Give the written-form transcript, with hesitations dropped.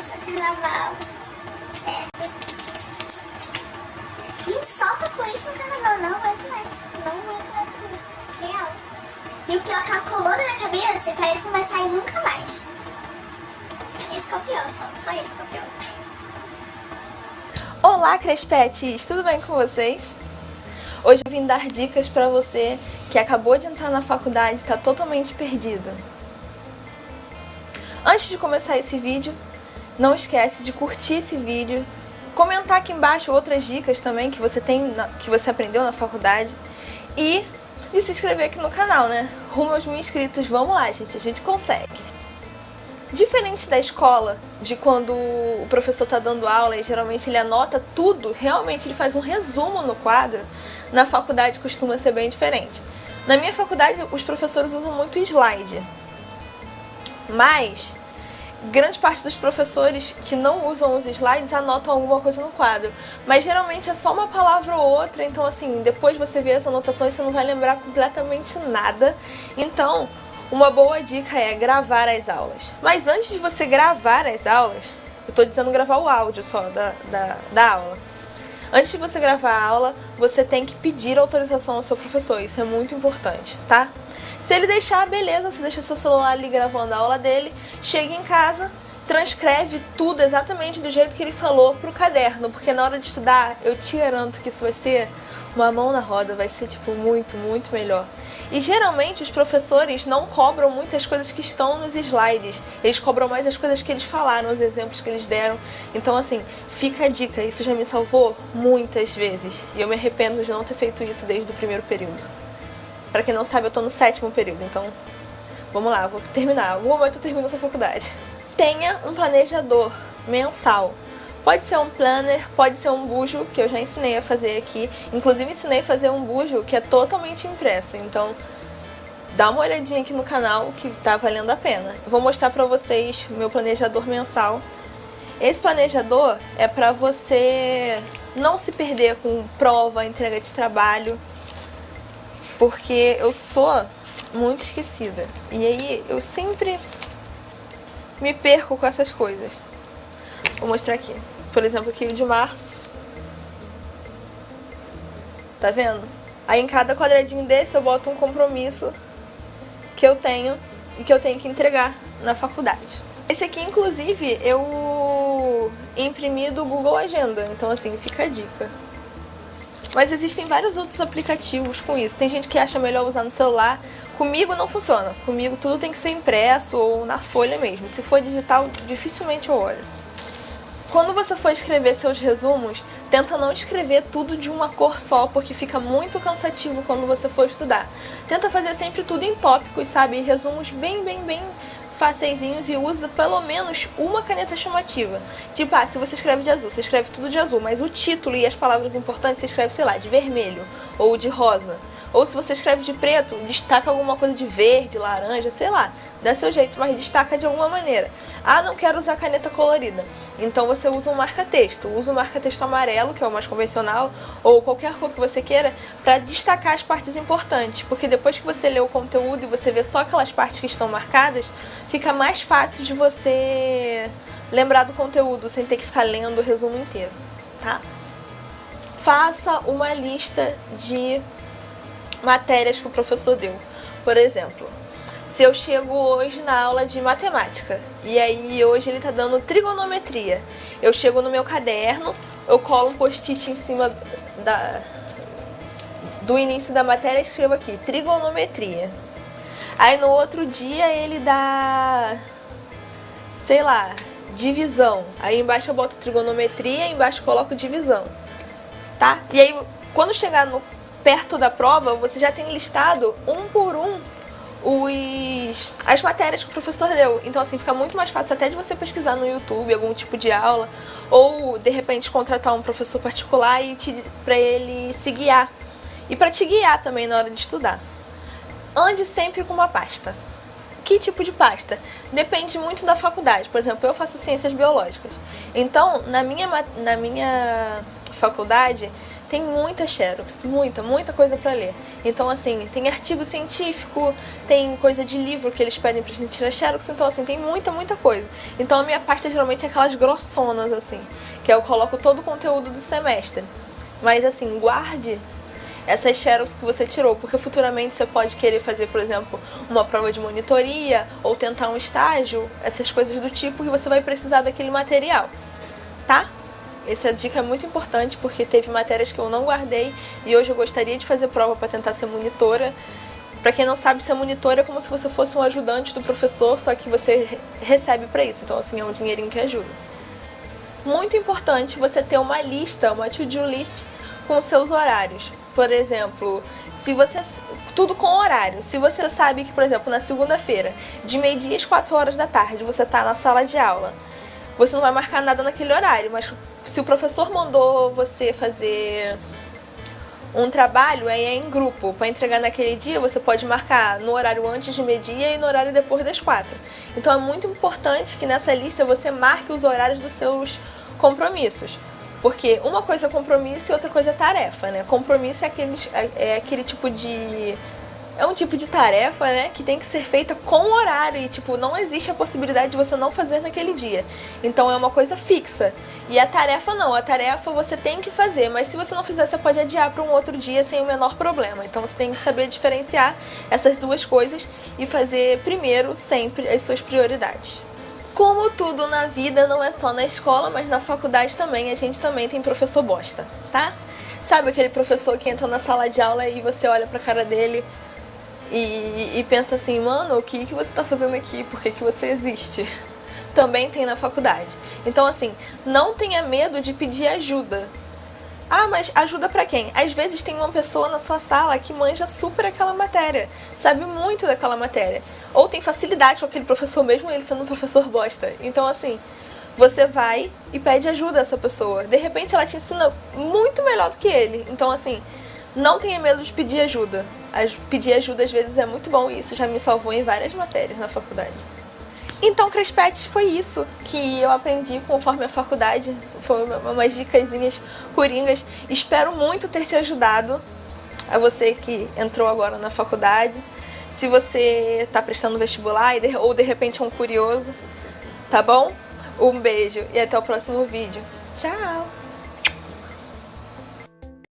começar carnaval. Gente, solta com isso no carnaval. Não aguento mais. Não aguento mais com isso. Real. E o pior é que ela colou na minha cabeça e parece que não vai sair nunca mais. Esse que é o pior, só esse que é o pior. Olá, Crespetes! Tudo bem com vocês? Hoje eu vim dar dicas pra você que acabou de entrar na faculdade e está totalmente perdido. Antes de começar esse vídeo, não esquece de curtir esse vídeo, comentar aqui embaixo outras dicas também que você aprendeu na faculdade e de se inscrever aqui no canal, né? Rumo aos 1000 inscritos, vamos lá, gente, a gente consegue. Diferente da escola, de quando o professor está dando aula e geralmente ele anota tudo, realmente ele faz um resumo no quadro, na faculdade costuma ser bem diferente. Na minha faculdade, os professores usam muito slide, mas grande parte dos professores que não usam os slides anotam alguma coisa no quadro, mas geralmente é só uma palavra ou outra, então assim, depois você vê as anotações e você não vai lembrar completamente nada. Então, uma boa dica é gravar as aulas. Mas antes de você gravar as aulas, eu estou dizendo gravar o áudio só da aula. Antes de você gravar a aula, você tem que pedir autorização ao seu professor, isso é muito importante, tá? Se ele deixar, beleza, você deixa seu celular ali gravando a aula dele, chega em casa, transcreve tudo exatamente do jeito que ele falou pro caderno, porque na hora de estudar, eu te garanto que isso vai ser uma mão na roda, vai ser tipo muito, muito melhor. E geralmente os professores não cobram muitas coisas que estão nos slides, eles cobram mais as coisas que eles falaram, os exemplos que eles deram. Então assim, fica a dica, isso já me salvou muitas vezes e eu me arrependo de não ter feito isso desde o primeiro período. Pra quem não sabe, eu tô no 7º período, então vamos lá, vou terminar. Em algum momento eu termino essa faculdade. Tenha um planejador mensal. Pode ser um planner, pode ser um bujo, que eu já ensinei a fazer aqui. Inclusive ensinei a fazer um bujo que é totalmente impresso, então dá uma olhadinha aqui no canal que tá valendo a pena. Eu vou mostrar pra vocês o meu planejador mensal. Esse planejador é pra você não se perder com prova, entrega de trabalho, porque eu sou muito esquecida. E aí eu sempre me perco com essas coisas. Vou mostrar aqui. Por exemplo, aqui o de março. Tá vendo? Aí em cada quadradinho desse eu boto um compromisso que eu tenho e que eu tenho que entregar na faculdade. Esse aqui, inclusive, eu imprimi do Google Agenda. Então, assim, fica a dica. Mas existem vários outros aplicativos com isso. Tem gente que acha melhor usar no celular. Comigo não funciona. Comigo tudo tem que ser impresso ou na folha mesmo. Se for digital, dificilmente eu olho. Quando você for escrever seus resumos, tenta não escrever tudo de uma cor só, porque fica muito cansativo quando você for estudar. Tenta fazer sempre tudo em tópicos, sabe? Resumos bem faceizinhos e usa pelo menos uma caneta chamativa. Tipo, se você escreve de azul, você escreve tudo de azul, mas o título e as palavras importantes você escreve, sei lá, de vermelho ou de rosa. Ou se você escreve de preto, destaca alguma coisa de verde, laranja, sei lá. Dá seu jeito, mas destaca de alguma maneira. Não quero usar caneta colorida. Então você usa um marca-texto. Usa um marca-texto amarelo, que é o mais convencional, ou qualquer cor que você queira, para destacar as partes importantes. Porque depois que você lê o conteúdo e você vê só aquelas partes que estão marcadas, fica mais fácil de você lembrar do conteúdo, sem ter que ficar lendo o resumo inteiro, tá? Faça uma lista de matérias que o professor deu. Por exemplo, se eu chego hoje na aula de matemática e aí hoje ele tá dando trigonometria, eu chego no meu caderno, eu colo um post-it em cima do início da matéria e escrevo aqui, trigonometria. Aí no outro dia ele dá, sei lá, divisão. Aí embaixo eu boto trigonometria, embaixo eu coloco divisão, tá? E aí quando chegar perto da prova, você já tem listado um por um as matérias que o professor deu. Então assim, fica muito mais fácil até de você pesquisar no YouTube algum tipo de aula, ou de repente contratar um professor particular para ele se guiar. E para te guiar também na hora de estudar. Ande sempre com uma pasta. Que tipo de pasta? Depende muito da faculdade. Por exemplo, eu faço ciências biológicas. Então, na minha faculdade, tem muita xerox, muita coisa pra ler. Então, assim, tem artigo científico, tem coisa de livro que eles pedem pra gente tirar xerox, então, assim, tem muita coisa. Então, a minha pasta geralmente é aquelas grossonas, assim, que eu coloco todo o conteúdo do semestre. Mas, assim, guarde essas xerox que você tirou, porque futuramente você pode querer fazer, por exemplo, uma prova de monitoria ou tentar um estágio, essas coisas do tipo, e você vai precisar daquele material, tá? Essa dica é muito importante porque teve matérias que eu não guardei e hoje eu gostaria de fazer prova para tentar ser monitora. Para quem não sabe, ser monitora é como se você fosse um ajudante do professor, só que você recebe para isso, então assim, é um dinheirinho que ajuda. Muito importante você ter uma lista, uma to-do list com seus horários. Por exemplo, se você tudo com horário. Se você sabe que, por exemplo, na segunda-feira, de meio-dia às 4 horas da tarde, você está na sala de aula, você não vai marcar nada naquele horário, mas se o professor mandou você fazer um trabalho, aí é em grupo, para entregar naquele dia, você pode marcar no horário antes de meio-dia e no horário depois das 4. Então é muito importante que nessa lista você marque os horários dos seus compromissos. Porque uma coisa é compromisso e outra coisa é tarefa, né? Compromisso é aquele tipo de... É um tipo de tarefa, né, que tem que ser feita com horário e, tipo, não existe a possibilidade de você não fazer naquele dia. Então é uma coisa fixa. E a tarefa não, a tarefa você tem que fazer, mas se você não fizer, você pode adiar para um outro dia sem o menor problema. Então você tem que saber diferenciar essas duas coisas e fazer primeiro sempre as suas prioridades. Como tudo na vida, não é só na escola, mas na faculdade também, a gente também tem professor bosta, tá? Sabe aquele professor que entra na sala de aula e você olha pra cara dele e pensa assim, mano, o que você tá fazendo aqui? Por que você existe? Também tem na faculdade. Então, assim, não tenha medo de pedir ajuda. Ah, mas ajuda pra quem? Às vezes tem uma pessoa na sua sala que manja super aquela matéria, sabe muito daquela matéria. Ou tem facilidade com aquele professor, mesmo ele sendo um professor bosta. Então, assim, você vai e pede ajuda a essa pessoa. De repente, ela te ensina muito melhor do que ele. Então, assim, não tenha medo de pedir ajuda. Pedir ajuda, às vezes, é muito bom e isso já me salvou em várias matérias na faculdade. Então, Crespetes, foi isso que eu aprendi conforme a faculdade. Foi umas dicasinhas coringas. Espero muito ter te ajudado, a você que entrou agora na faculdade. Se você está prestando vestibular ou de repente é um curioso, tá bom? Um beijo e até o próximo vídeo. Tchau!